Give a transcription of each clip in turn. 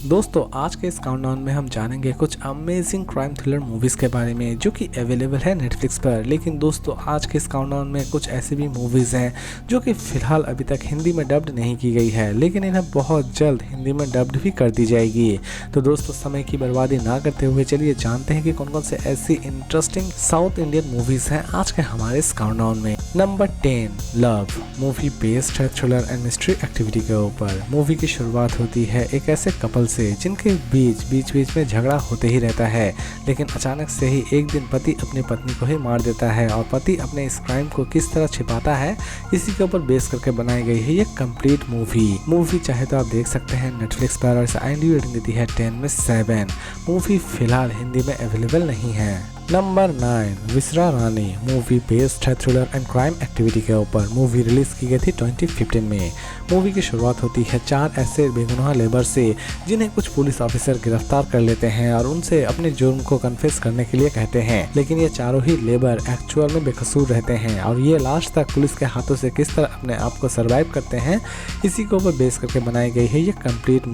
दोस्तों आज के इस काउंटडाउन में हम जानेंगे कुछ अमेजिंग क्राइम थ्रिलर मूवीज़ के बारे में जो कि अवेलेबल है नेटफ्लिक्स पर। लेकिन दोस्तों आज के इस काउंटडाउन में कुछ ऐसी भी मूवीज़ हैं जो कि फ़िलहाल अभी तक हिंदी में डब्ड नहीं की गई है, लेकिन इन्हें बहुत जल्द हिंदी में डब्ड भी कर दी जाएगी। तो दोस्तों समय की बर्बादी ना करते हुए चलिए जानते हैं कि कौन कौन से ऐसी इंटरेस्टिंग साउथ इंडियन मूवीज़ हैं आज के हमारे इस काउंटडाउन में। नंबर 10 लव मूवी बेस्ड है थ्रिलर एंड मिस्ट्री एक्टिविटी के ऊपर। मूवी की शुरुआत होती है एक ऐसे कपल से जिनके बीच में झगड़ा होते ही रहता है, लेकिन अचानक से ही एक दिन पति अपनी पत्नी को ही मार देता है और पति अपने इस क्राइम को किस तरह छिपाता है इसी के ऊपर बेस करके बनाई गई है ये कंप्लीट मूवी चाहे तो आप देख सकते हैं नेटफ्लिक्स पर और इसे IMDb रेटिंग देती है 10 में 7। मूवी फिलहाल हिंदी में अवेलेबल नहीं है। नंबर 9 विसरा रानी मूवी बेस्ड है थ्रिलर एंड क्राइम एक्टिविटी के ऊपर। मूवी रिलीज की गई थी 2015 में। मूवी की शुरुआत होती है 4 ऐसे बेगुनाह लेबर से जिन्हें कुछ पुलिस ऑफिसर गिरफ्तार कर लेते हैं और उनसे अपने जुर्म को कन्फेस करने के लिए कहते हैं, लेकिन ये चारों ही लेबर एक्चुअल में बेकसूर रहते हैं और ये लास्ट तक पुलिस के हाथों से किस तरह अपने आप को सर्वाइव करते हैं इसी के ऊपर बेस करके बनाई गई है ये कंप्लीट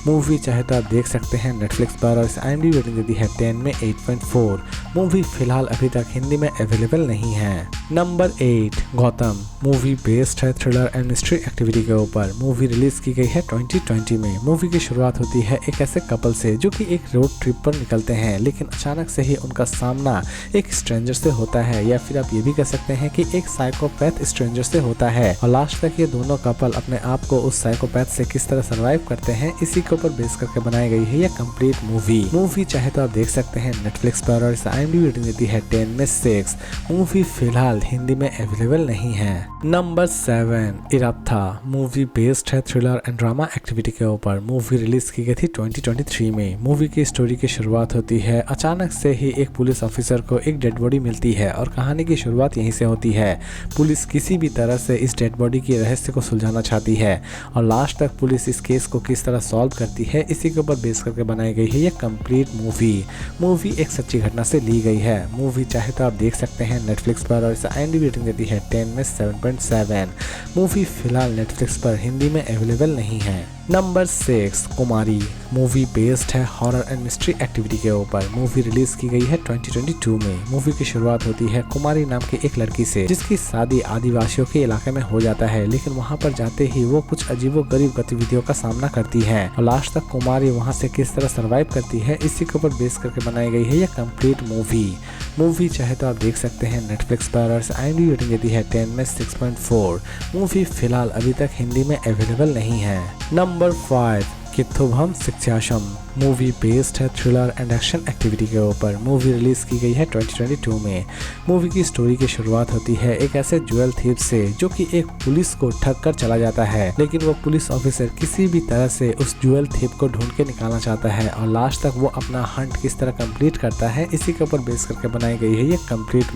मूवी चाहे तो आप देख सकते हैं नेटफ्लिक्स पर और इस IMDb रेटिंग देती है 10 में 8.4। मूवी फिलहाल अभी तक हिंदी में अवेलेबल नहीं है। नंबर 8 गौतम मूवी बेस्ड है थ्रिलर एंड मिस्ट्री एक्टिविटी के ऊपर। मूवी रिलीज की गई है 2020 में। मूवी की शुरुआत होती है एक ऐसे कपल से जो कि एक रोड ट्रिप पर निकलते हैं, लेकिन अचानक से ही उनका सामना एक स्ट्रेंजर से होता है, या फिर आप ये भी कह सकते हैं कि एक साइकोपैथ स्ट्रेंजर से होता है और लास्ट तक ये दोनों कपल अपने आप को उस साइकोपैथ से किस तरह सर्वाइव करते हैं इसी के ऊपर बेस करके बनाई गई है ये कंप्लीट मूवी चाहे तो आप देख सकते हैं नेटफ्लिक्स पर और इस IMDb रेटिंग देती है 10 में 6। मूवी फिलहाल हिंदी में अवेलेबल नहीं है। नंबर 7 इराप्था मूवी बेस्ड है थ्रिलर एंड ड्रामा एक्टिविटी के ऊपर। मूवी रिलीज की गई थी 2023 में। मूवी की स्टोरी की शुरुआत होती है अचानक से ही एक पुलिस ऑफिसर को एक डेड बॉडी मिलती है और कहानी की शुरुआत यहीं से होती है। पुलिस किसी भी तरह से इस डेड बॉडी के रहस्य को सुलझाना चाहती है और लास्ट तक पुलिस इस केस को किस तरह सॉल्व करती है इसी के ऊपर बेस करके बनाई गई है ये कंप्लीट मूवी एक सच्ची घटना से ली गई है। मूवी चाहे तो आप देख सकते हैं नेटफ्लिक्स पर और इसे IMDb रेटिंग देती है 10 में 7.7। मूवी फिलहाल नेटफ्लिक्स पर हिंदी में अवेलेबल नहीं है। नंबर 6 कुमारी मूवी बेस्ड है हॉरर एंड मिस्ट्री एक्टिविटी के ऊपर। मूवी रिलीज की गई है 2022 में। मूवी की शुरुआत होती है कुमारी नाम की एक लड़की से जिसकी शादी आदिवासियों के इलाके में हो जाता है, लेकिन वहां पर जाते ही वो कुछ अजीबोगरीब गतिविधियों का सामना करती है और लास्ट तक कुमारी वहां से किस तरह सर्वाइव करती है इसी के ऊपर बेस करके बनाई गई है ये कंप्लीट मूवी चाहे तो आप देख सकते हैं नेटफ्लिक्स पर और IMDb रेटिंग देती है 10 में 6.4। मूवी फिलहाल अभी तक हिंदी में अवेलेबल नहीं है। नंबर 5 कित्थुभम शिक्षाशम मूवी बेस्ड है थ्रिलर एंड एक्शन एक्टिविटी के ऊपर। मूवी रिलीज की गई है 2022 में। मूवी की स्टोरी की शुरुआत होती है एक ऐसे ज्वेल थीफ से जो कि एक पुलिस को ठग कर चला जाता है, लेकिन वो पुलिस ऑफिसर किसी भी तरह से उस ज्वेल थीफ को ढूंढ के निकालना चाहता है और लास्ट तक वो अपना हंट किस तरह कंप्लीट करता है इसी के ऊपर बेस करके बनाई गई है ये कंप्लीट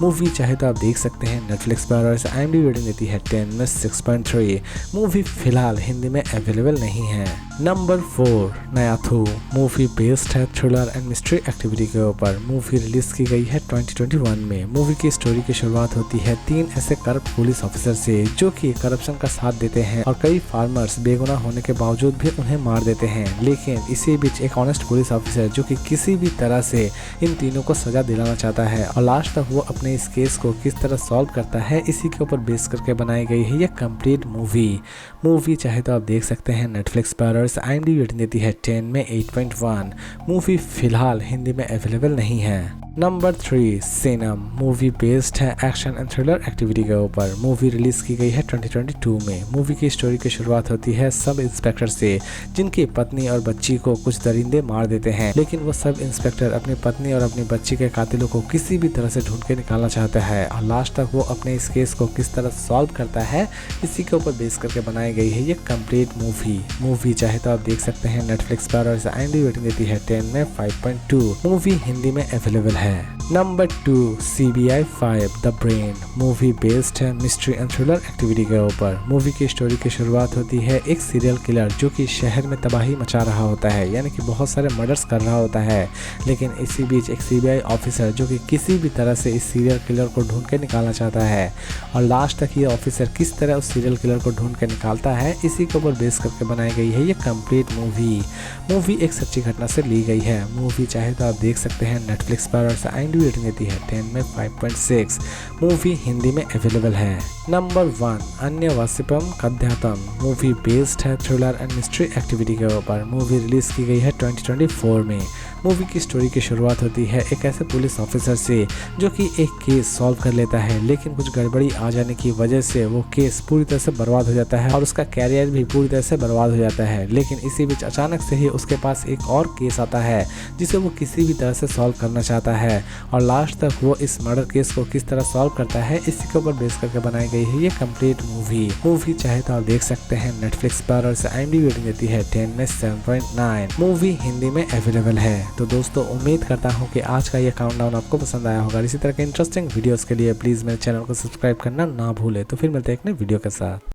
मूवी चाहे तो आप देख सकते हैं नेटफ्लिक्स पर और इसे IMDb रेटिंग देती है 10 में 6.3। मूवी फिलहाल हिंदी में अवेलेबल नहीं है। नंबर 4 नयाथू मूवी बेस्ड है थ्रिलर एंड मिस्ट्री एक्टिविटी के ऊपर। मूवी रिलीज की गई है 2021 में। मूवी की स्टोरी की शुरुआत होती है 3 ऐसे करप्ट पुलिस ऑफिसर से जो कि करप्शन का साथ देते हैं और कई फार्मर्स बेगुनाह होने के बावजूद भी उन्हें मार देते हैं, लेकिन इसी बीच एक ऑनेस्ट पुलिस ऑफिसर जो कि किसी भी तरह से इन तीनों को सजा दिलाना चाहता है और लास्ट तक वो अपने इस केस को किस तरह सॉल्व करता है इसी के ऊपर बेस करके बनाई गई है ये कंप्लीट मूवी चाहे तो आप देख सकते हैं नेटफ्लिक्स पर और IMDb रेटिंग देती है 10 में 8.1। मूवी फिलहाल हिंदी में अवेलेबल नहीं है। नंबर 3 सेनम मूवी बेस्ड है एक्शन एंड थ्रिलर एक्टिविटी के ऊपर। मूवी रिलीज की गई है 2022 में। मूवी की स्टोरी की शुरुआत होती है सब इंस्पेक्टर से जिनकी पत्नी और बच्ची को कुछ दरिंदे मार देते हैं, लेकिन वो सब इंस्पेक्टर अपनी पत्नी और अपनी बच्ची के कातिलों को किसी भी तरह से ढूंढ के निकालना चाहता है और लास्ट तक वो अपने इस केस को किस तरह सॉल्व करता है इसी के ऊपर बेस करके बनाई गई है ये कंप्लीट मूवी चाहे तो आप देख सकते हैं नेटफ्लिक्स पर और इसे IMDb रेटिंग देती है 10 में 5.2। मूवी हिंदी में अवेलेबल है। Number 2, CBI 5 the brain. Movie based है मिस्ट्री एंड थ्रिलर एक्टिविटी के ऊपर। मूवी की स्टोरी की शुरुआत होती है एक सीरियल किलर जो कि शहर में तबाही मचा रहा होता है, यानी कि बहुत सारे मर्डर्स कर रहा होता है। लेकिन इसी बीच एक CBI ऑफिसर जो कि किसी भी तरह से इस सीरियल किलर को ढूंढ के निकालना चाहता है, और लास्ट तक ये ऑफिसर किस तरह उस सीरियल किलर को ढूंढ के निकालता है, इसी के ऊपर बेस करके बनाई गई है ये कंप्लीट मूवी एक सच्ची घटना से ली गई है। मूवी चाहे तो आप देख सकते हैं नेटफ्लिक्स पर, और IMDb रेटिंग देती है 10 में 5.6। मूवी हिंदी में अवेलेबल है। नंबर 1, अन्यवासिपम कद्यातम। मूवी बेस्ड है थ्रिलर एंड मिस्ट्री एक्टिविटी के ऊपर। मूवी रिलीज की गई है 2024 में। मूवी की स्टोरी की शुरुआत होती है एक ऐसे पुलिस ऑफिसर से जो कि एक केस सॉल्व कर लेता है, लेकिन कुछ गड़बड़ी आ जाने की वजह से वो केस पूरी तरह से बर्बाद हो जाता है और उसका कैरियर भी पूरी तरह से बर्बाद हो जाता है। लेकिन इसी बीच अचानक से ही उसके पास एक और केस आता है जिसे वो किसी भी तरह से सॉल्व करना चाहता है, और लास्ट तक वो इस मर्डर केस को किस तरह सॉल्व करता है, इसी के ऊपर बेस करके बनाई गई है ये कंप्लीट मूवी चाहे तो आप देख सकते हैं नेटफ्लिक्स पर, और IMDb रेटिंग देती है 10 में 7.9। मूवी हिंदी में अवेलेबल है। तो दोस्तों उम्मीद करता हूँ कि आज का ये काउंटडाउन आपको पसंद आया होगा। इसी तरह के इंटरेस्टिंग वीडियोस के लिए प्लीज़ मेरे चैनल को सब्सक्राइब करना ना भूलें। तो फिर मिलते हैं एक नए वीडियो के साथ।